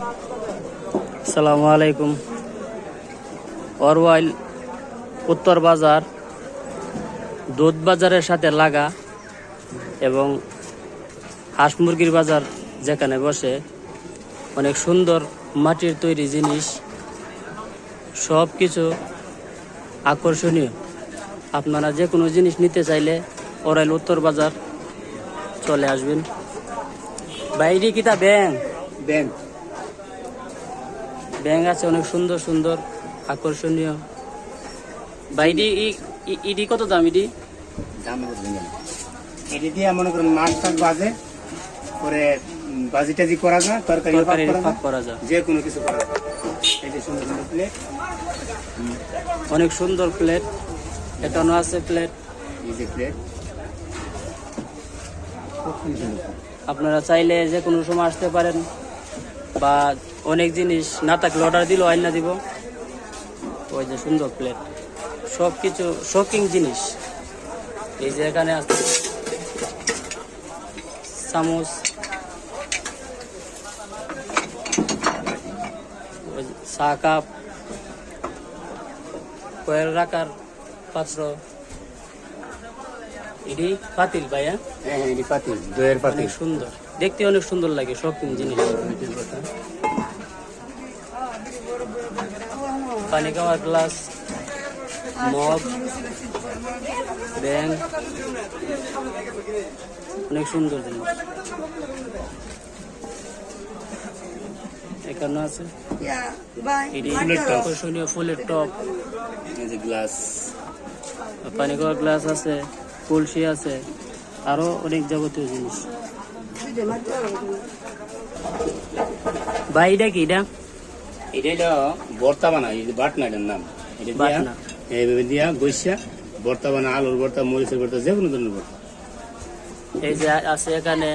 আসসালামু আলাইকুম। অরওয়াইল উত্তর বাজার দুধ বাজারের সাথে লাগা এবং হাঁস মুরগির বাজার যেখানে বসে, অনেক সুন্দর মাটির তৈরি জিনিস, সব কিছু আকর্ষণীয়। আপনারা যে কোনো জিনিস নিতে চাইলে অরওয়াইল উত্তর বাজার চলে আসবেন। বাইরে কিতা ব্যাংক ব্যাংক ব্যাংক আছে, অনেক সুন্দর সুন্দর আকর্ষণীয়। বাইরে ইডি কত দাম? ইডি দাম এটি দিয়ে মনে করেন মাছ টাক বাজে পরে বাজি টাজি করা যায়, তরকারি ফাঁক করা যায়, যে কোনো কিছু করা যায়। এই যে সুন্দর সুন্দর প্লেট, অনেক সুন্দর প্লেট। এখানেও আছে প্লেট। এই যে প্লেট আপনারা চাইলে যে কোনো সময় আসতে পারেন, বা অনেক জিনিস না থাকলে অর্ডার দিলেও আইনা দিব। ওই যে সুন্দর প্লেট, সব কিছু শৌখিন জিনিস। এই যে এখানে আছে চামচ, চা কাপ, কয়েল রাখার পাত্র। এটি পাতিল ভাইয়া, হ্যাঁ হ্যাঁ এটি পাতিল, দইয়ের পাতিল। অনেক সুন্দর দেখতে, অনেক সুন্দর লাগে, শৌখিন জিনিস। পানি খাওয়ার গ্লাস, মগ, ব্যাং, অনেক সুন্দর জিনিস। এখানে আছে আকর্ষণীয় ফুলের টপ, এই যে গ্লাস, পানি খাওয়ার গ্লাস আছে, কলসি আছে, আরো অনেক যাবতীয় জিনিস। ভাই এটা কি? এটা হলো ভর্তা বানা, এই যে বাটনা, এটার নাম। এটা বাটনা। এইভাবে দিয়া বসিয়া ভর্তা বানা, আলুর ভর্তা, মরিচের ভর্তা, যে কোনো ধরনের ভর্তা। এই যে আছে এখানে